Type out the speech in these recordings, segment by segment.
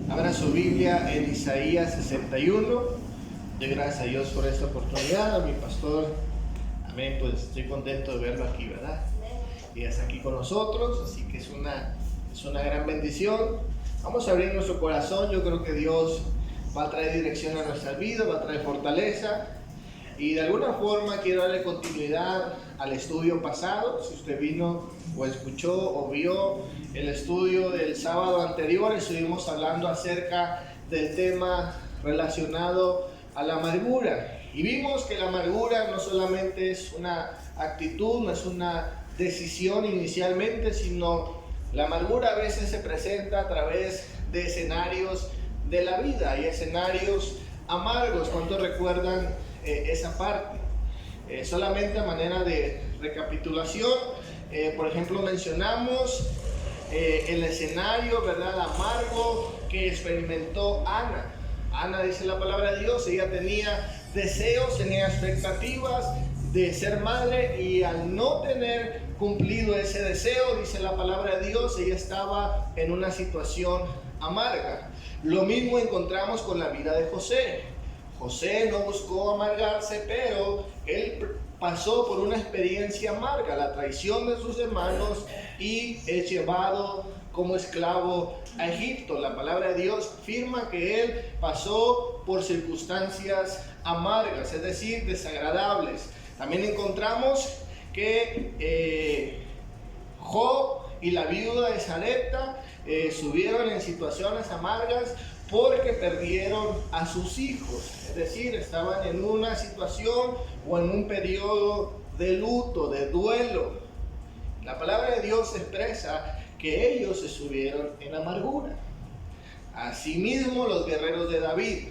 Abra su Biblia en Isaías 61. Doy gracias a Dios por esta oportunidad, a mi pastor. Amén, pues estoy contento de verlo aquí, ¿verdad? Y está aquí con nosotros, así que es una gran bendición. Vamos a abrir nuestro corazón. Yo creo que Dios va a traer dirección a nuestra vida, va a traer fortaleza. Y de alguna forma quiero darle continuidad al estudio pasado. Si usted vino o escuchó o vio el estudio del sábado anterior, estuvimos hablando acerca del tema relacionado a la amargura. Y vimos que la amargura no solamente es una actitud, no es una decisión inicialmente, sino la amargura a veces se presenta a través de escenarios de la vida. Hay escenarios amargos. ¿Cuántos recuerdan esa parte? Solamente a manera de recapitulación, por ejemplo, mencionamos el escenario, ¿verdad?, amargo que experimentó Ana. Ana, dice la palabra de Dios, ella tenía deseos, tenía expectativas de ser madre, y al no tener cumplido ese deseo, dice la palabra de Dios, ella estaba en una situación amarga. Lo mismo encontramos con la vida de José. José no buscó amargarse, pero él pasó por una experiencia amarga, la traición de sus hermanos, y es llevado como esclavo a Egipto. La palabra de Dios afirma que él pasó por circunstancias amargas, es decir, desagradables. También encontramos que Job y la viuda de Sarepta subieron en situaciones amargas porque perdieron a sus hijos, es decir, estaban en una situación o en un periodo de luto, de duelo. La palabra de Dios expresa que ellos se subieron en amargura. Asimismo, los guerreros de David.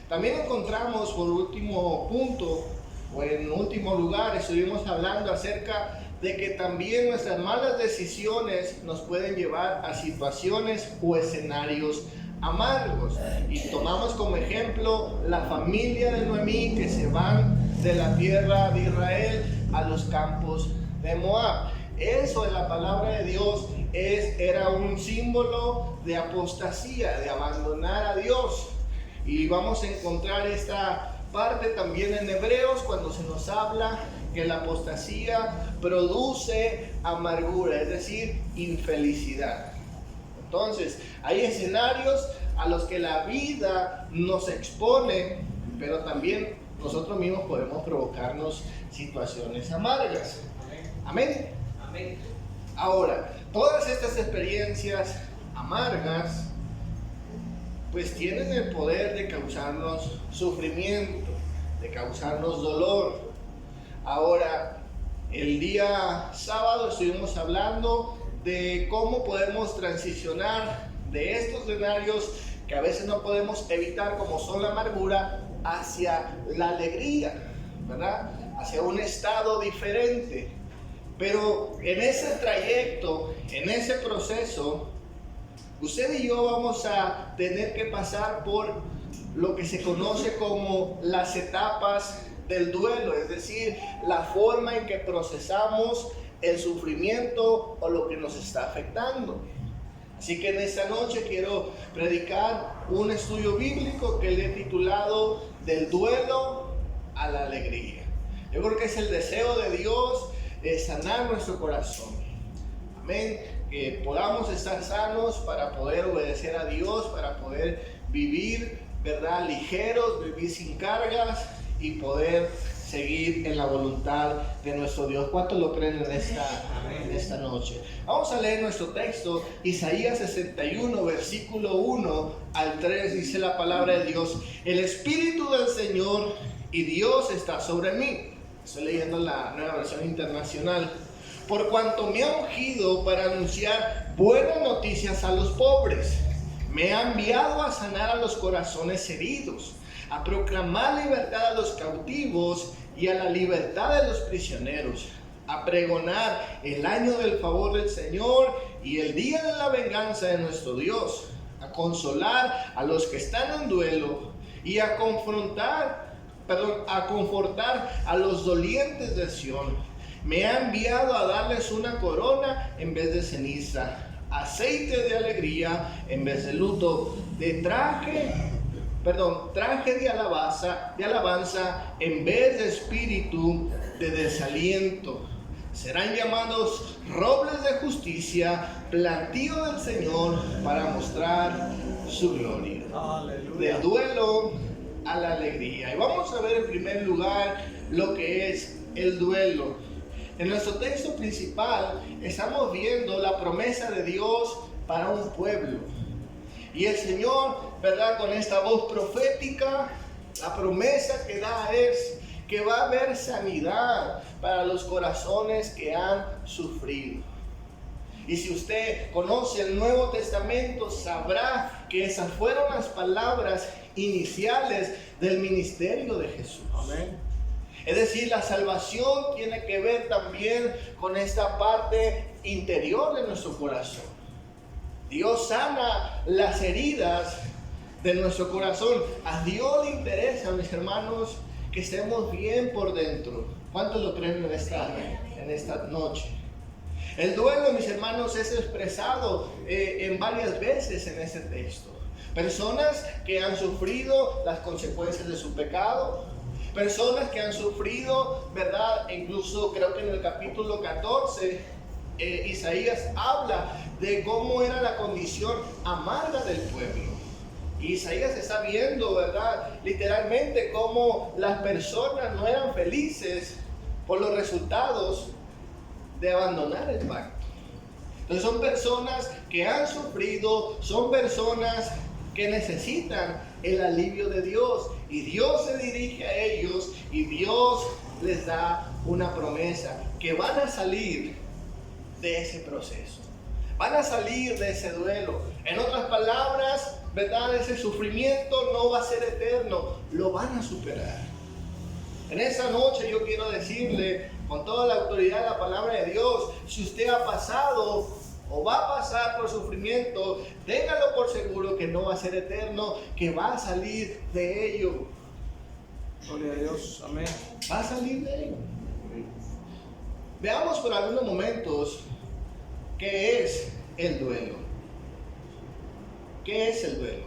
También encontramos, por último punto, o en último lugar, estuvimos hablando acerca de que también nuestras malas decisiones nos pueden llevar a situaciones o escenarios amargos. Y tomamos como ejemplo la familia de Noemí, que se van de la tierra de Israel a los campos de Moab. Eso en la palabra de Dios era un símbolo de apostasía, de abandonar a Dios. Y vamos a encontrar esta parte también en Hebreos, cuando se nos habla que la apostasía produce amargura, es decir, infelicidad. Entonces, hay escenarios a los que la vida nos expone, pero también nosotros mismos podemos provocarnos situaciones amargas. Amén. Amén. Ahora, todas estas experiencias amargas pues tienen el poder de causarnos sufrimiento, de causarnos dolor. Ahora, el día sábado estuvimos hablando de cómo podemos transicionar de estos escenarios que a veces no podemos evitar, como son la amargura, hacia la alegría, ¿verdad? Hacia un estado diferente. Pero en ese trayecto, en ese proceso, usted y yo vamos a tener que pasar por lo que se conoce como las etapas del duelo, es decir, la forma en que procesamos el sufrimiento o lo que nos está afectando. Así que en esta noche quiero predicar un estudio bíblico que le he titulado Del duelo a la alegría. Yo creo que es el deseo de Dios de sanar nuestro corazón. Amén. Que podamos estar sanos para poder obedecer a Dios, para poder vivir, ¿verdad?, ligeros, vivir sin cargas y poder seguir en la voluntad de nuestro Dios. ¿Cuántos lo creen en esta noche? Vamos a leer nuestro texto, Isaías 61, versículo 1 al 3, dice la palabra de Dios: el Espíritu del Señor y Dios está sobre mí. Estoy leyendo la Nueva Versión Internacional. Por cuanto me ha ungido para anunciar buenas noticias a los pobres, me ha enviado a sanar a los corazones heridos, a proclamar libertad a los cautivos y a la libertad de los prisioneros, a pregonar el año del favor del Señor y el día de la venganza de nuestro Dios, a consolar a los que están en duelo y a confortar a los dolientes de Sión. Me ha enviado a darles una corona en vez de ceniza, aceite de alegría en vez de luto, traje de alabanza en vez de espíritu de desaliento. Serán llamados robles de justicia, plantío del Señor para mostrar su gloria. Aleluya. Del duelo a la alegría. Y vamos a ver en primer lugar lo que es el duelo. En nuestro texto principal estamos viendo la promesa de Dios para un pueblo. Y el Señor, ¿verdad? Con esta voz profética, la promesa que da es que va a haber sanidad para los corazones que han sufrido. Y si usted conoce el Nuevo Testamento, sabrá que esas fueron las palabras iniciales del ministerio de Jesús. Amén. Es decir, la salvación tiene que ver también con esta parte interior de nuestro corazón. Dios sana las heridas de nuestro corazón. A Dios le interesa, mis hermanos, que estemos bien por dentro. ¿Cuántos lo creen en esta noche? El duelo, mis hermanos, es expresado en varias veces en este texto. Personas que han sufrido las consecuencias de su pecado. Personas que han sufrido, ¿verdad? Incluso creo que en el capítulo 14, Isaías habla de cómo era la condición amarga del pueblo. Isaías está viendo, ¿verdad? Literalmente cómo las personas no eran felices por los resultados de abandonar el pacto. Entonces son personas que han sufrido, son personas que necesitan el alivio de Dios. Y Dios se dirige a ellos y Dios les da una promesa que van a salir de ese proceso. Van a salir de ese duelo. En otras palabras, ¿verdad? Ese sufrimiento no va a ser eterno, lo van a superar. En esa noche yo quiero decirle con toda la autoridad de la palabra de Dios, si usted ha pasado o va a pasar por sufrimiento, téngalo por seguro que no va a ser eterno, que va a salir de ello. Gloria a Dios, amén. Va a salir de ello. Veamos por algunos momentos qué es el duelo. ¿Qué es el duelo?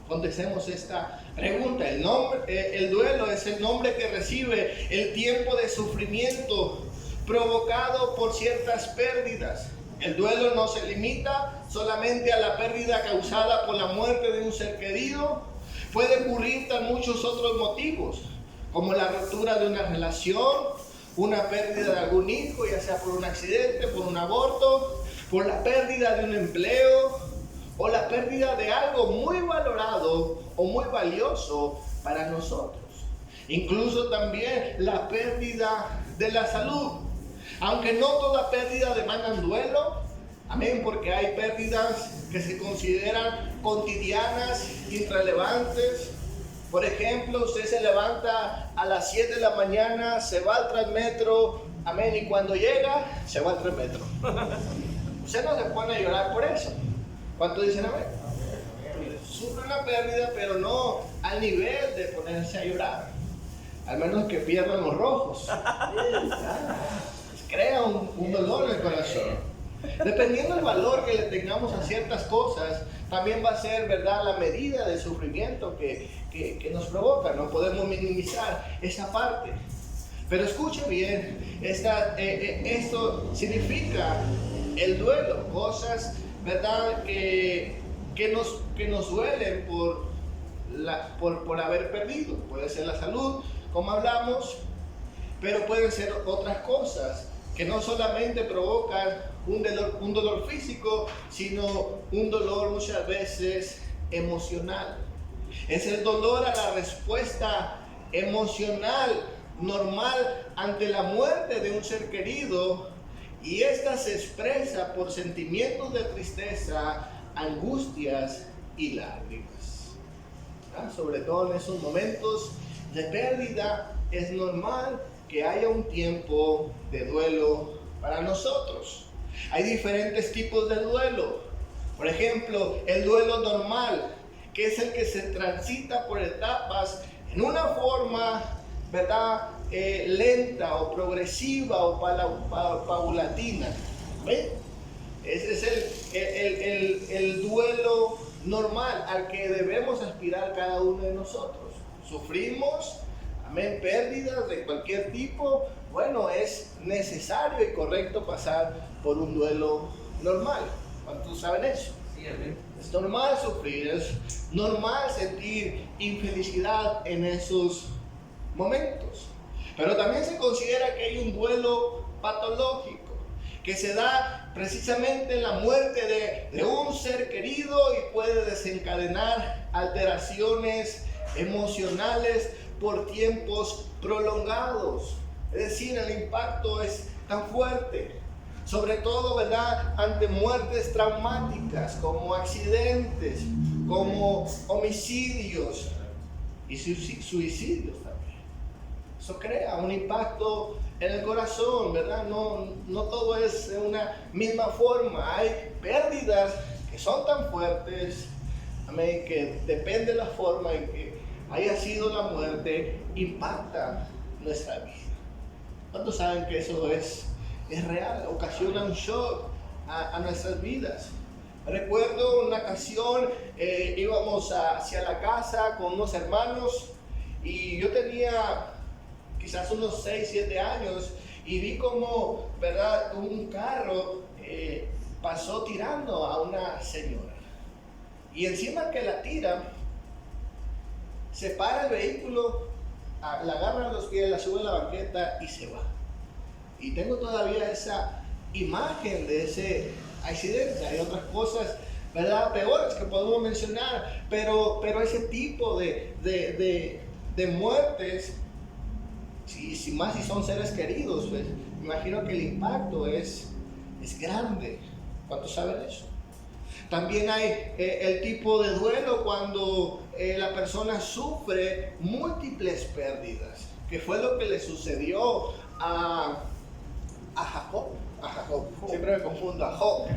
Contestemos esta pregunta. El duelo es el nombre que recibe el tiempo de sufrimiento provocado por ciertas pérdidas. El duelo no se limita solamente a la pérdida causada por la muerte de un ser querido. Puede ocurrir tan muchos otros motivos, como la ruptura de una relación, una pérdida de algún hijo, ya sea por un accidente, por un aborto, por la pérdida de un empleo, o la pérdida de algo muy valorado o muy valioso para nosotros. Incluso también la pérdida de la salud. Aunque no toda pérdida demanda duelo, amén, porque hay pérdidas que se consideran cotidianas, irrelevantes. Por ejemplo, usted se levanta a las 7 de la mañana, se va al Transmetro, amén, y cuando llega, se va al Transmetro. Usted no se pone a llorar por eso. ¿Cuántos dicen amén? Sufre una pérdida, pero no al nivel de ponerse a llorar. Al menos que pierdan los rojos. Crea un dolor en el corazón. Dependiendo del valor que le tengamos a ciertas cosas, también va a ser, ¿verdad?, la medida de sufrimiento que nos provoca. No podemos minimizar esa parte. Pero escuche bien, esto significa el duelo, cosas, ¿verdad?, que nos duelen por haber perdido. Puede ser la salud, como hablamos, pero pueden ser otras cosas que no solamente provocan un dolor físico, sino un dolor muchas veces emocional. Es el dolor a la respuesta emocional normal ante la muerte de un ser querido, y esta se expresa por sentimientos de tristeza, angustias y lágrimas. Sobre todo en esos momentos de pérdida es normal que haya un tiempo de duelo para nosotros. Hay diferentes tipos de duelo. Por ejemplo, el duelo normal, que es el que se transita por etapas en una forma, ¿verdad?, lenta o progresiva o paulatina. ¿Ven? Ese es el duelo normal al que debemos aspirar cada uno de nosotros. Sufrimos, amén, pérdidas de cualquier tipo. Bueno, es necesario y correcto pasar por un duelo normal. ¿Cuántos saben eso? Sí, amén. Es normal sufrir, es normal sentir infelicidad en esos momentos. Pero también se considera que hay un duelo patológico, que se da precisamente en la muerte de un ser querido y puede desencadenar alteraciones emocionales por tiempos prolongados. Es decir, el impacto es tan fuerte, sobre todo, ¿verdad?, ante muertes traumáticas como accidentes, como homicidios y suicidios también. Eso crea un impacto en el corazón, ¿verdad? No todo es de una misma forma. Hay pérdidas que son tan fuertes, amén, que depende de la forma en que haya sido la muerte, impacta nuestra vida. ¿Cuántos saben que eso es real? Ocasiona un shock a nuestras vidas. Recuerdo una ocasión, íbamos hacia la casa con unos hermanos y yo tenía quizás unos 6, 7 años y vi como, ¿verdad?, un carro pasó tirando a una señora. Y encima que la tira, se para el vehículo, la agarra a los pies, la sube a la banqueta y se va. Y tengo todavía esa imagen de ese accidente. Hay otras cosas, ¿verdad?, peores que podemos mencionar, pero ese tipo de muertes, si más si son seres queridos, pues imagino que el impacto es grande. ¿Cuántos saben eso? También hay el tipo de duelo cuando la persona sufre múltiples pérdidas, que fue lo que le sucedió a Jacob. Siempre me confundo, a Job.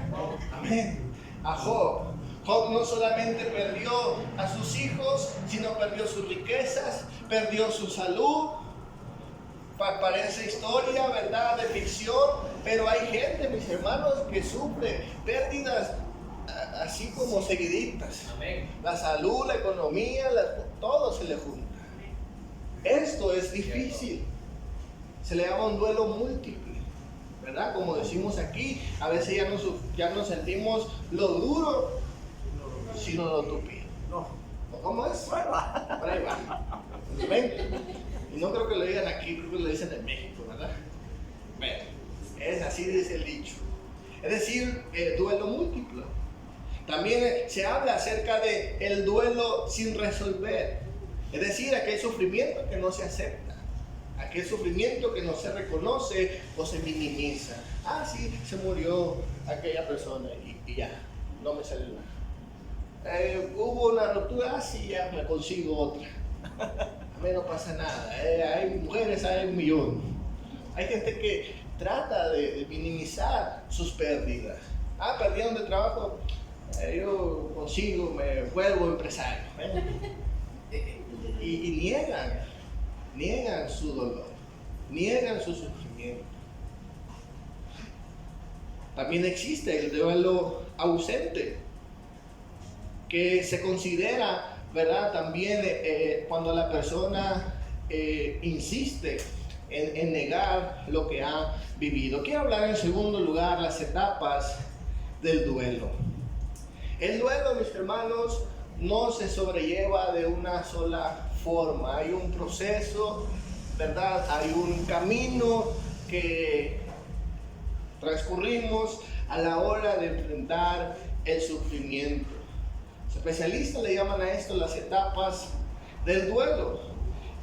Amén. A Job. Job no solamente perdió a sus hijos, sino perdió sus riquezas, perdió su salud. Parece historia, ¿verdad?, de ficción, pero hay gente, mis hermanos, que sufre pérdidas así como seguiditas. Amén. La salud, la economía, todo se le junta. Esto es difícil. Se le llama un duelo múltiple, ¿verdad? Como decimos aquí, a veces ya no sentimos lo duro, sino lo tupido. ¿Cómo es? Por ahí va. Amén. Y no creo que lo digan aquí, creo que lo dicen en México, ¿verdad? Bueno, es así, dice el dicho. Es decir, el duelo múltiple. También se habla acerca de el duelo sin resolver. Es decir, aquel sufrimiento que no se acepta, aquel sufrimiento que no se reconoce o se minimiza. Ah, sí, se murió aquella persona y ya, no me salió nada. Hubo una ruptura, sí, ya me consigo otra. A mí no pasa nada. Hay mujeres, hay un millón. Hay gente que trata de minimizar sus pérdidas. Ah, perdieron de trabajo, yo consigo, me vuelvo empresario. Y niegan su dolor, niegan su sufrimiento. También existe el duelo ausente, que se considera, ¿verdad?, también cuando la persona insiste en negar lo que ha vivido. Quiero hablar en segundo lugar las etapas del duelo. El duelo, mis hermanos, no se sobrelleva de una sola forma. Hay un proceso, ¿verdad? Hay un camino que transcurrimos a la hora de enfrentar el sufrimiento. Los especialistas le llaman a esto las etapas del duelo.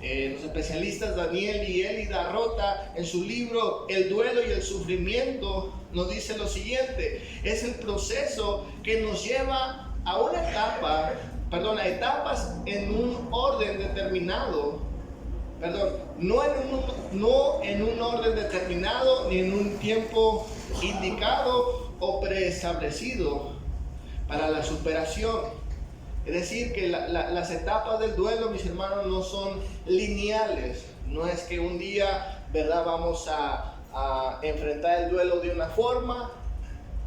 Los especialistas Daniel y Elida Rota, en su libro El duelo y el sufrimiento, nos dice lo siguiente: es el proceso que nos lleva a una etapa, a etapas en un orden determinado, no en un orden determinado ni en un tiempo indicado o preestablecido para la superación. Es decir, que las etapas del duelo, mis hermanos, no son lineales. No es que un día, ¿verdad?, vamos a enfrentar el duelo de una forma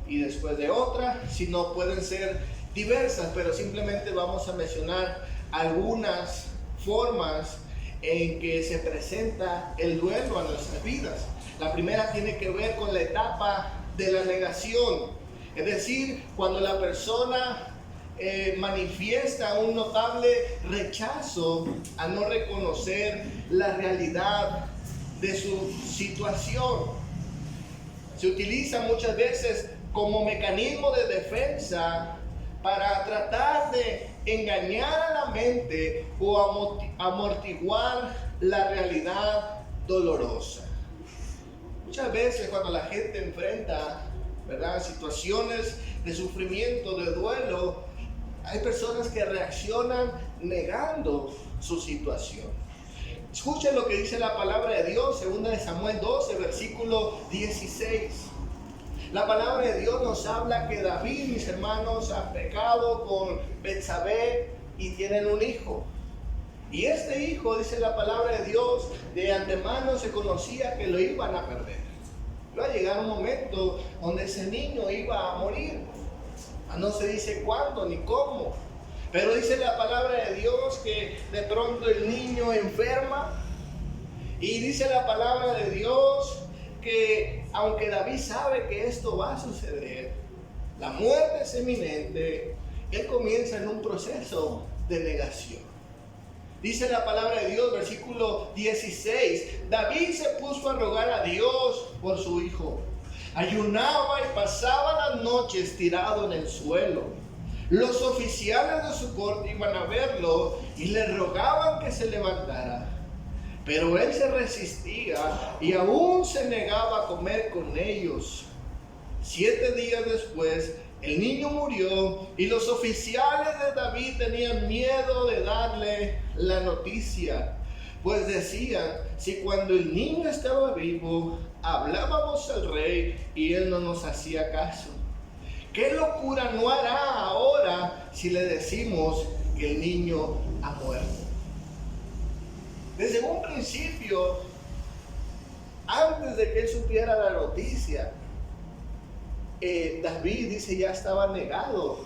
y después de otra, sino pueden ser diversas, pero simplemente vamos a mencionar algunas formas en que se presenta el duelo a nuestras vidas. La primera tiene que ver con la etapa de la negación, es decir, cuando la persona manifiesta un notable rechazo a no reconocer la realidad de su situación. Se utiliza muchas veces como mecanismo de defensa para tratar de engañar a la mente o amortiguar la realidad dolorosa. Muchas veces cuando la gente enfrenta, ¿verdad?, situaciones de sufrimiento, de duelo, hay personas que reaccionan negando su situación. Escuchen lo que dice la palabra de Dios, 2 Samuel 12, versículo 16. La palabra de Dios nos habla que David, mis hermanos, ha pecado con Betsabé y tienen un hijo. Y este hijo, dice la palabra de Dios, de antemano se conocía que lo iban a perder. Iba a llegar un momento donde ese niño iba a morir. No se dice cuándo ni cómo, pero dice la palabra de Dios que de pronto el niño enferma, y dice la palabra de Dios que aunque David sabe que esto va a suceder, la muerte es inminente, él comienza en un proceso de negación. Dice la palabra de Dios, versículo 16, David se puso a rogar a Dios por su hijo. Ayunaba y pasaba las noches tirado en el suelo. Los oficiales de su corte iban a verlo y le rogaban que se levantara. Pero él se resistía y aún se negaba a comer con ellos. 7 días después, el niño murió y los oficiales de David tenían miedo de darle la noticia. Pues decían, si cuando el niño estaba vivo, hablábamos al rey y él no nos hacía caso, ¿qué locura no hará ahora si le decimos que el niño ha muerto? Desde un principio, antes de que él supiera la noticia, David dice ya estaba negado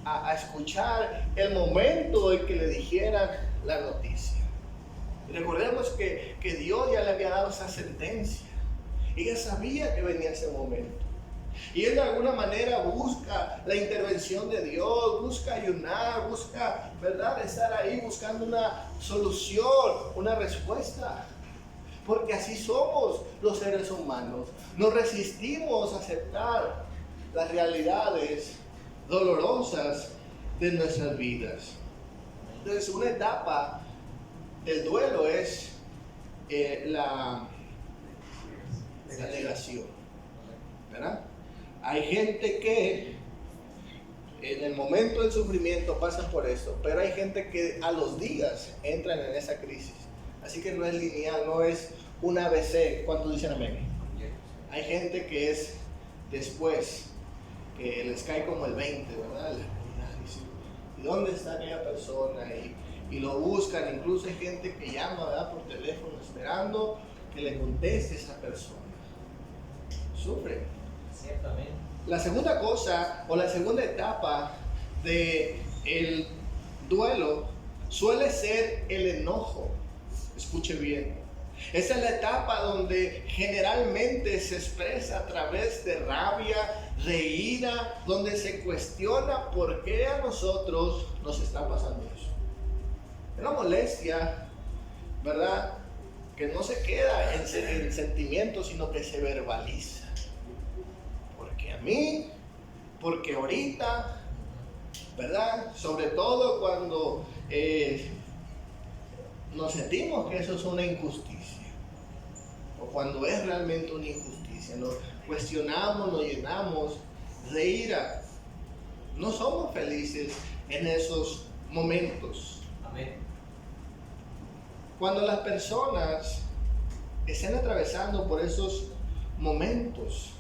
a escuchar el momento en que le dijeran la noticia. Y recordemos que Dios ya le había dado esa sentencia. Ella sabía que venía ese momento. Y él de alguna manera busca la intervención de Dios, busca ayunar, busca, ¿verdad?, estar ahí buscando una solución, una respuesta. Porque así somos los seres humanos. Nos resistimos a aceptar las realidades dolorosas de nuestras vidas. Entonces, una etapa del duelo es la negación, ¿verdad? Hay gente que en el momento del sufrimiento pasa por eso, pero hay gente que a los días entran en esa crisis. Así que no es lineal, no es un ABC. ¿Cuántos dicen amén? Hay gente que es después, que les cae como el 20, ¿verdad? ¿Y dónde está aquella persona? Y lo buscan. Incluso hay gente que llama, ¿verdad?, por teléfono esperando que le conteste esa persona. Sufre. Ciertamente. La segunda cosa o la segunda etapa del duelo suele ser el enojo. Escuche bien. Esa es la etapa donde generalmente se expresa a través de rabia, de ira, donde se cuestiona por qué a nosotros nos está pasando eso. Es una molestia, ¿verdad?, que no se queda en sentimientos, sino que se verbaliza. Porque a mí, porque ahorita, ¿verdad? Sobre todo cuando nos sentimos que eso es una injusticia, o cuando es realmente una injusticia, nos cuestionamos, nos llenamos de ira. No somos felices en esos momentos. Amén. Cuando las personas estén atravesando por esos momentos,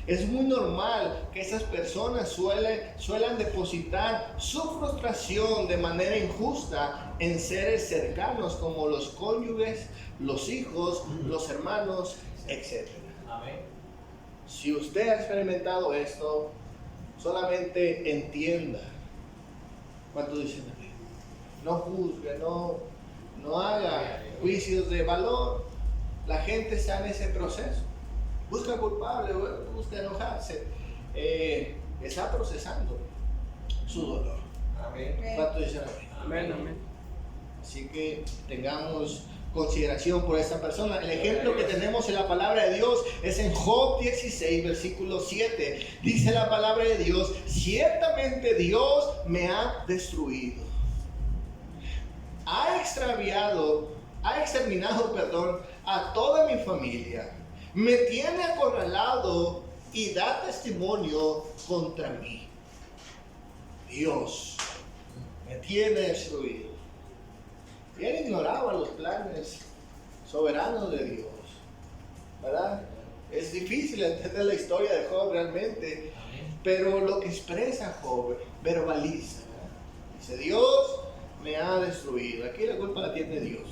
es muy normal que esas personas suelan depositar su frustración de manera injusta en seres cercanos como los cónyuges, los hijos, los hermanos, etc. Amén. Si usted ha experimentado esto, solamente entienda. ¿Cuántos dicen amén? No juzgue, no haga juicios de valor. La gente está en ese proceso. Busca culpable, busca enojarse. Está procesando su dolor. Amén. ¿Cuántos dicen amén? Amén, amén. Así que tengamos consideración por esta persona. El ejemplo que tenemos en la palabra de Dios es en Job 16, versículo 7. Dice la palabra de Dios: ciertamente Dios me ha destruido. Ha exterminado, a toda mi familia. Me tiene acorralado y da testimonio contra mí. Dios me tiene destruido. Y él ignoraba los planes soberanos de Dios, ¿verdad? Es difícil entender la historia de Job realmente, pero lo que expresa Job verbaliza, ¿verdad? Dice: Dios me ha destruido. Aquí la culpa la tiene Dios.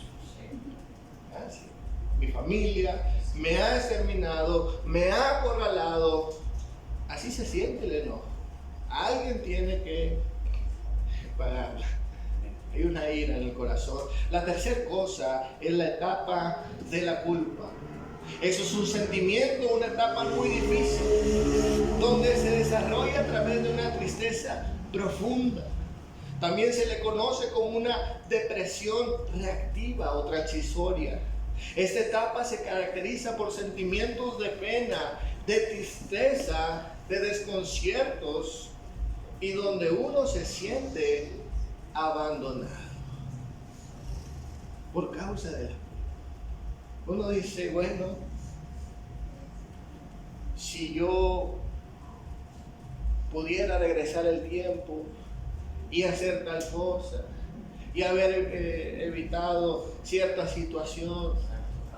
Sí. Mi familia me ha exterminado, me ha acorralado. Así se siente el enojo. Alguien tiene que pagarla. Hay una ira en el corazón. La tercera cosa es la etapa de la culpa. Eso es un sentimiento, una etapa muy difícil, donde se desarrolla a través de una tristeza profunda. También se le conoce como una depresión reactiva o transitoria. Esta etapa se caracteriza por sentimientos de pena, de tristeza, de desconciertos, y donde uno se siente abandonado por causa de la culpa. Uno dice: bueno, si yo pudiera regresar el tiempo y hacer tal cosa y haber evitado cierta situación,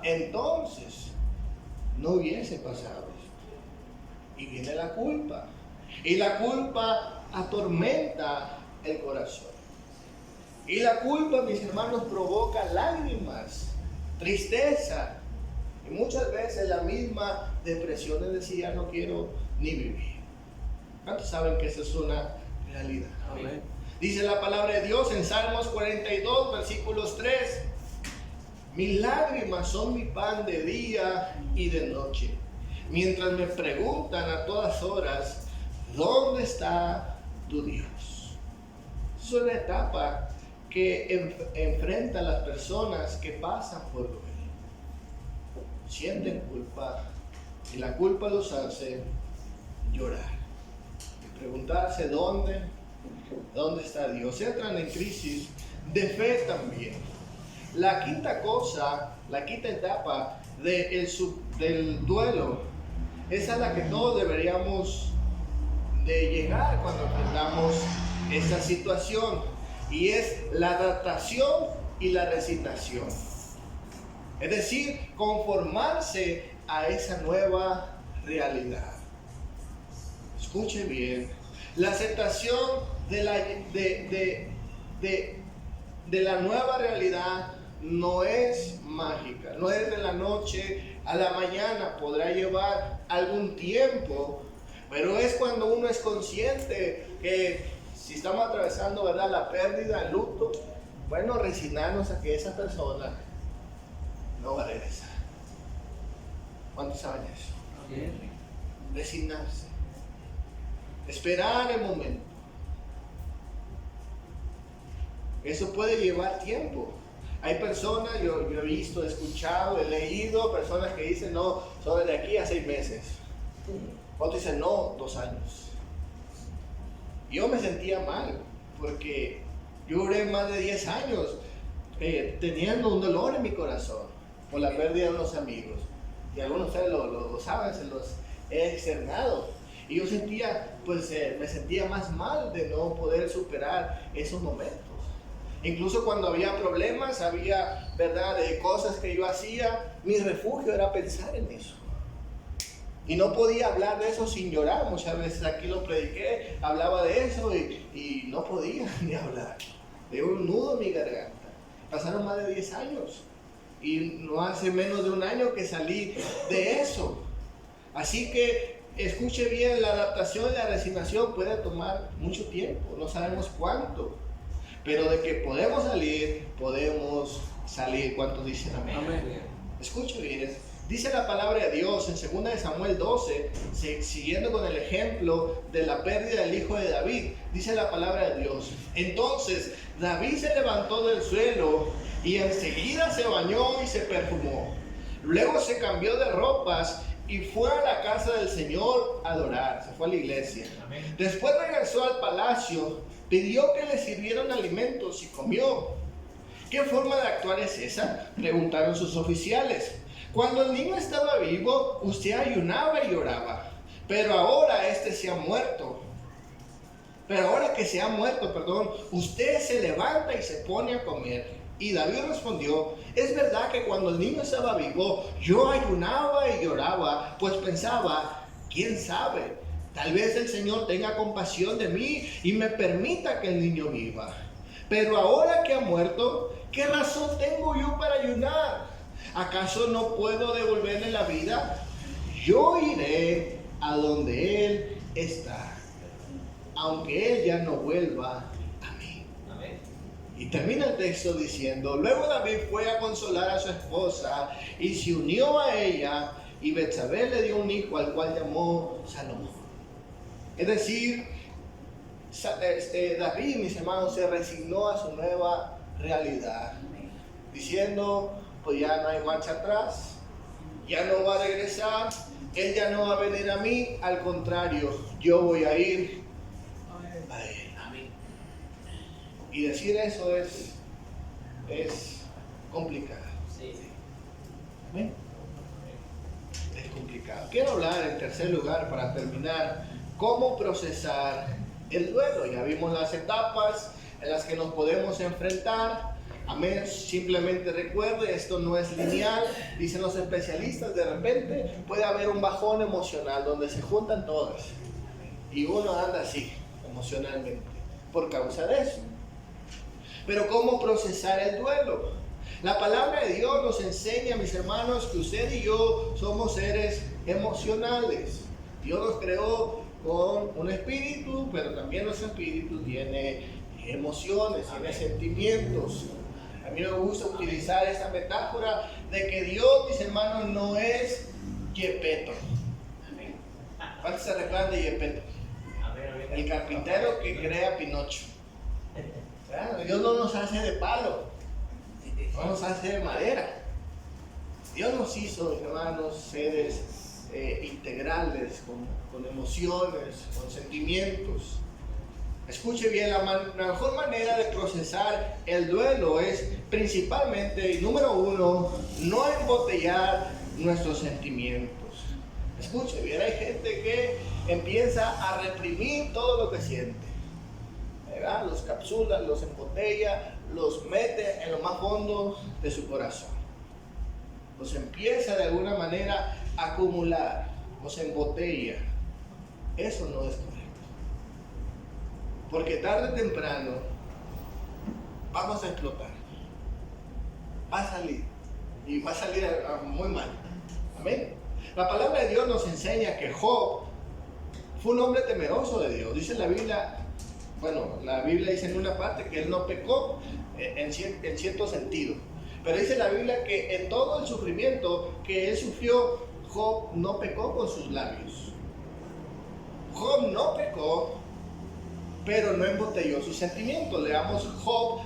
entonces no hubiese pasado esto. Y viene la culpa, y la culpa atormenta el corazón. Y la culpa, mis hermanos, provoca lágrimas, tristeza y muchas veces la misma depresión, es decir, ya no quiero ni vivir. ¿Cuántos saben que esa es una realidad? Amén. Dice la palabra de Dios en Salmos 42, versículos 3: mis lágrimas son mi pan de día y de noche, mientras me preguntan a todas horas: ¿dónde está tu Dios? Es una etapa que enfrenta a las personas que pasan por duelo. Sienten culpa, y la culpa los hace llorar y preguntarse dónde está Dios. Entran en crisis de fe también. La quinta etapa del duelo es a la que todos deberíamos de llegar cuando enfrentamos esta situación, y es la adaptación y la resignación. Es decir, conformarse a esa nueva realidad. Escuche bien, la aceptación de la nueva realidad no es mágica, no es de la noche a la mañana, podrá llevar algún tiempo, pero es cuando uno es consciente que si estamos atravesando, ¿verdad?, la pérdida, el luto, bueno, resignarnos a que esa persona no va a regresar. ¿Cuántos saben eso? Amén. Resignarse, esperar el momento. Eso puede llevar tiempo. Hay personas, yo he visto, he escuchado, he leído personas que dicen: no, son de aquí a 6 meses. Otros dicen: no, 2 años. Yo me sentía mal, porque yo duré más de 10 años teniendo un dolor en mi corazón por la pérdida de unos amigos. Y algunos de ustedes lo saben, se los he externado. Y yo sentía, me sentía más mal de no poder superar esos momentos. Incluso cuando había problemas, había, ¿verdad?, de cosas que yo hacía, mi refugio era pensar en eso. Y no podía hablar de eso sin llorar. Muchas veces aquí lo prediqué, hablaba de eso y no podía ni hablar. Tengo un nudo en mi garganta. Pasaron más de 10 años y no hace menos de un año que salí de eso. Así que escuche bien, la adaptación y la resignación puede tomar mucho tiempo, no sabemos cuánto, pero de que podemos salir. ¿Cuántos dicen amén? Amén. Escuche bien, dice la palabra de Dios en 2 de Samuel 12, siguiendo con el ejemplo de la pérdida del hijo de David, dice la palabra de Dios: entonces David se levantó del suelo y enseguida se bañó y se perfumó. Luego se cambió de ropas y fue a la casa del Señor a adorar. Se fue a la iglesia. Amén. Después regresó al palacio, pidió que le sirvieran alimentos y comió. ¿Qué forma de actuar es esa?, preguntaron sus oficiales. Cuando el niño estaba vivo, usted ayunaba y oraba, pero ahora que se ha muerto, usted se levanta y se pone a comer. Y David respondió: es verdad que cuando el niño estaba vivo, yo ayunaba y lloraba, pues pensaba, quién sabe, tal vez el Señor tenga compasión de mí y me permita que el niño viva. Pero ahora que ha muerto, ¿qué razón tengo yo para ayunar? ¿Acaso no puedo devolverle la vida? Yo iré a donde Él está, aunque Él ya no vuelva a mí. Amén. Y termina el texto diciendo: luego David fue a consolar a su esposa y se unió a ella, y Betsabé le dio un hijo al cual llamó Salomón. Es decir, David, mis hermanos, se resignó a su nueva realidad, diciendo: pues ya no hay marcha atrás, ya no va a regresar, Él ya no va a venir a mí, al contrario, yo voy a ir a Él. Y decir eso es complicado. ¿Amén? Es complicado. Quiero hablar en tercer lugar, para terminar, cómo procesar el duelo. Ya vimos las etapas en las que nos podemos enfrentar. Amén. Simplemente recuerde, esto no es lineal. Dicen los especialistas, de repente puede haber un bajón emocional donde se juntan todas y uno anda así emocionalmente por causa de eso. Pero ¿cómo procesar el duelo? La palabra de Dios nos enseña, mis hermanos, que usted y yo somos seres emocionales. Dios nos creó con un espíritu, pero también nuestro espíritu tiene emociones, tiene sentimientos. A mí me gusta utilizar esa metáfora de que Dios, mis hermanos, no es Gepetto. ¿Cuántos se recuerdan de Gepetto? El carpintero que crea Pinocho. Dios no nos hace de palo, no nos hace de madera. Dios nos hizo, mis hermanos, seres integrales, con emociones, con sentimientos. Escuche bien, la mejor manera de procesar el duelo es principalmente, y número uno, no embotellar nuestros sentimientos. Escuche bien, hay gente que empieza a reprimir todo lo que siente, ¿verdad? Los capsula, los embotella, los mete en lo más hondo de su corazón. Los empieza de alguna manera a acumular, los embotella. Eso no es correcto. Porque tarde o temprano vamos a explotar. Va a salir. Y va a salir muy mal. Amén. La palabra de Dios nos enseña que Job fue un hombre temeroso de Dios. Dice la Biblia, la Biblia dice en una parte que él no pecó en cierto sentido. Pero dice la Biblia que en todo el sufrimiento que él sufrió, Job no pecó con sus labios. Job no pecó, pero no embotelló sus sentimientos. Leamos Job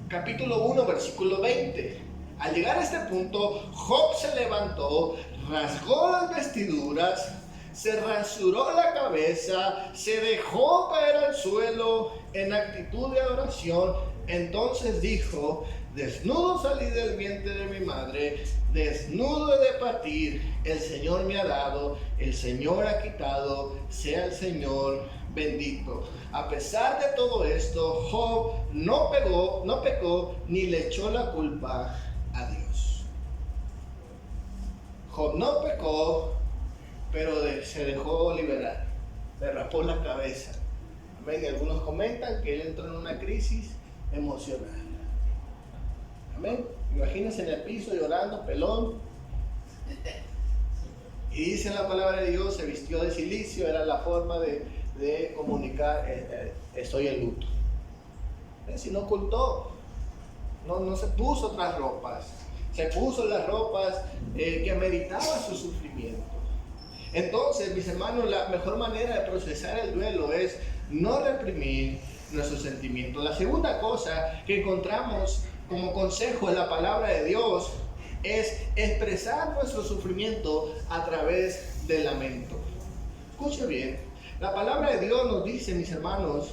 capítulo 1, versículo 20. Al llegar a este punto, Job se levantó, rasgó las vestiduras, se rasuró la cabeza, se dejó caer al suelo en actitud de adoración. Entonces dijo: desnudo salí del vientre de mi madre, desnudo he de partir. El Señor me ha dado, el Señor ha quitado, sea el Señor bendito. A pesar de todo esto, Job no pecó ni le echó la culpa a Dios. Job no pecó, pero se dejó liberar, le raspó la cabeza. Amén. Algunos comentan que él entró en una crisis emocional. Amén. Imagínense en el piso llorando, pelón. Y dice la palabra de Dios, se vistió de cilicio, era la forma de comunicar, estoy en luto. Si no ocultó, no se puso otras ropas, se puso las ropas que ameritaban su sufrimiento. Entonces, mis hermanos, la mejor manera de procesar el duelo es no reprimir nuestros sentimientos. La segunda cosa que encontramos como consejo en la palabra de Dios es expresar nuestro sufrimiento a través del lamento. Escuche bien, la palabra de Dios nos dice, mis hermanos,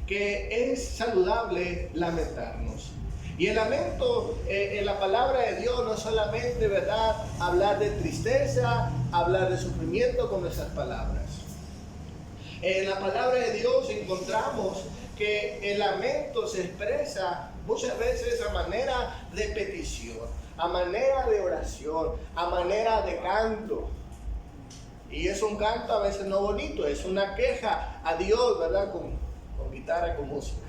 que es saludable lamentarnos. Y el lamento en la palabra de Dios no es solamente, ¿verdad?, hablar de tristeza, hablar de sufrimiento con nuestras palabras. En la palabra de Dios encontramos que el lamento se expresa muchas veces a manera de petición, a manera de oración, a manera de canto. Y es un canto a veces no bonito, es una queja a Dios, ¿verdad?, con guitarra, con música,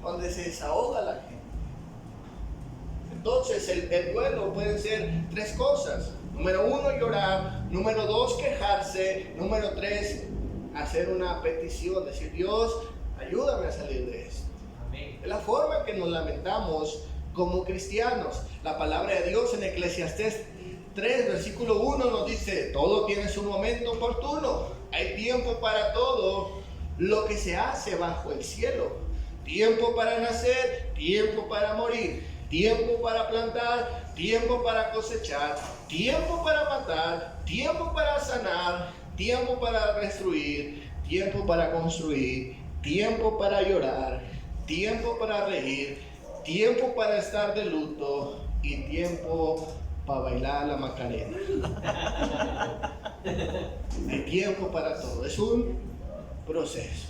donde se desahoga la gente. Entonces el duelo puede ser tres cosas. Número 1, llorar. Número 2, quejarse. Número 3, hacer una petición, decir, Dios, ayúdame a salir de esto. Amén. Es la forma en que nos lamentamos como cristianos. La palabra de Dios en Eclesiastés 3, versículo 1 nos dice, todo tiene su momento oportuno. Hay tiempo para todo lo que se hace bajo el cielo. Tiempo para nacer, tiempo para morir, tiempo para plantar, tiempo para cosechar, tiempo para matar, tiempo para sanar, tiempo para destruir, tiempo para construir, tiempo para llorar, tiempo para reír, tiempo para estar de luto y tiempo para bailar la Macarena. Hay tiempo para todo. Es un proceso.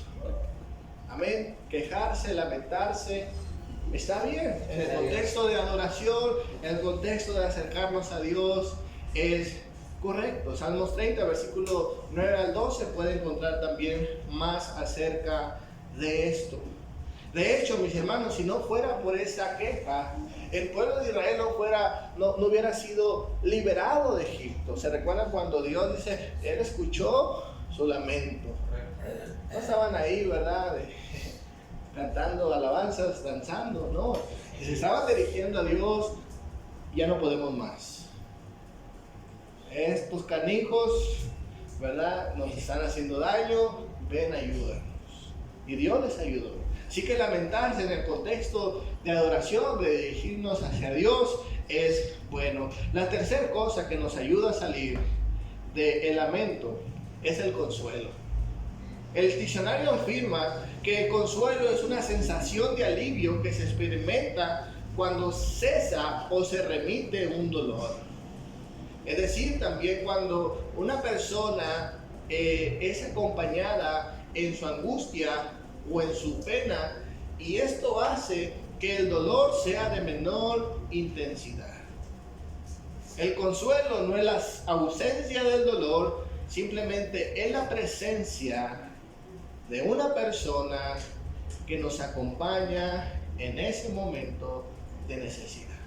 Amén. Quejarse, lamentarse, está bien. En el contexto de adoración, en el contexto de acercarnos a Dios, es correcto. Salmos 30, versículo 9 al 12, puede encontrar también más acerca de esto. De hecho, mis hermanos, si no fuera por esa queja, el pueblo de Israel no hubiera sido liberado de Egipto. ¿Se recuerdan cuando Dios dice, Él escuchó su lamento? No estaban ahí, ¿verdad?, cantando alabanzas, danzando, no. Y se estaban dirigiendo a Dios, ya no podemos más. Estos canijos, ¿verdad?, nos están haciendo daño, ven, ayúdanos. Y Dios les ayudó. Así que lamentarse en el contexto de adoración, de dirigirnos hacia Dios, es bueno. La tercera cosa que nos ayuda a salir del lamento es el consuelo. El diccionario afirma que el consuelo es una sensación de alivio que se experimenta cuando cesa o se remite un dolor. Es decir, también cuando una persona es acompañada en su angustia o en su pena, y esto hace que el dolor sea de menor intensidad. El consuelo no es la ausencia del dolor, simplemente es la presencia de una persona que nos acompaña en ese momento de necesidad.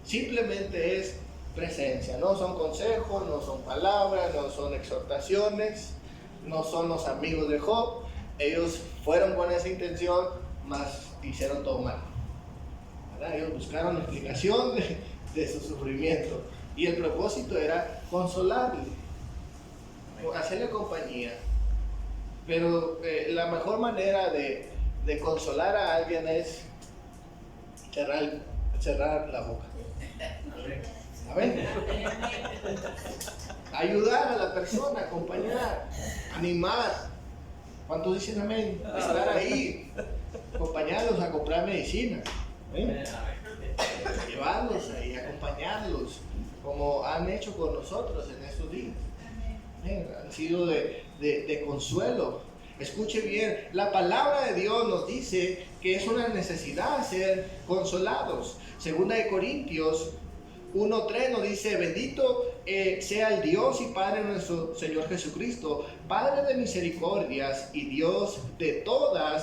Simplemente es presencia, no son consejos, no son palabras, no son exhortaciones, no son los amigos de Job. Ellos fueron con esa intención, mas hicieron todo mal, ¿verdad? Ellos buscaron explicación de su sufrimiento, y el propósito era consolarle, hacerle compañía. Pero la mejor manera de consolar a alguien es cerrar la boca. ¿Saben? Ayudar a la persona, acompañar, animar. ¿Cuántos dicen amén? Estar ahí, acompañarlos a comprar medicina, llevarlos ahí, acompañarlos, como han hecho con nosotros en estos días. Han sido de consuelo. Escuche bien, la palabra de Dios nos dice que es una necesidad ser consolados. Segunda de Corintios 1:3 nos dice, bendito sea el Dios y Padre de nuestro Señor Jesucristo, Padre de misericordias y Dios de toda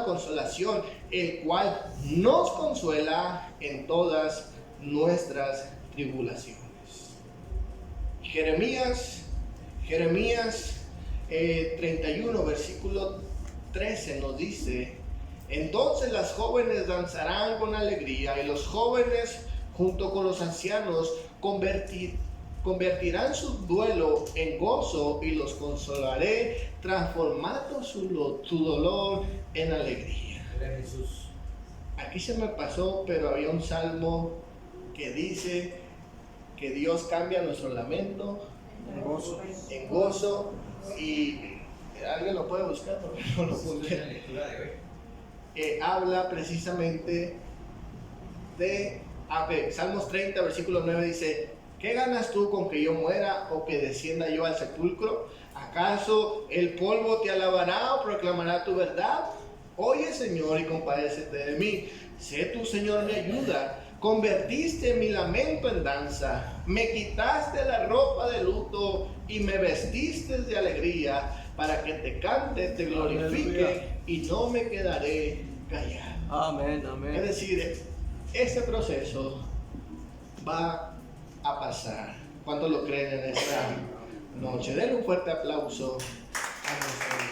consolación, el cual nos consuela en todas nuestras tribulaciones. Jeremías 31, versículo 13 nos dice: entonces las jóvenes danzarán con alegría, y los jóvenes junto con los ancianos convertirán su duelo en gozo, y los consolaré, transformando su dolor en alegría. Jesús. Aquí se me pasó, pero había un salmo que dice que Dios cambia nuestro lamento en gozo, y alguien lo puede buscar porque no lo puse. Habla precisamente de Salmos 30, versículo 9 dice: ¿qué ganas tú con que yo muera o que descienda yo al sepulcro? ¿Acaso el polvo te alabará o proclamará tu verdad? Oye, Señor, y compadécete de mí. Sé tú, Señor, mi ayuda. Convertiste mi lamento en danza, me quitaste la ropa de luto y me vestiste de alegría, para que te cante, te glorifique. Aleluya. Y no me quedaré callado. Amén, amén. Es decir, este proceso va a pasar. ¿Cuántos lo creen en esta noche? Denle un fuerte aplauso a nuestro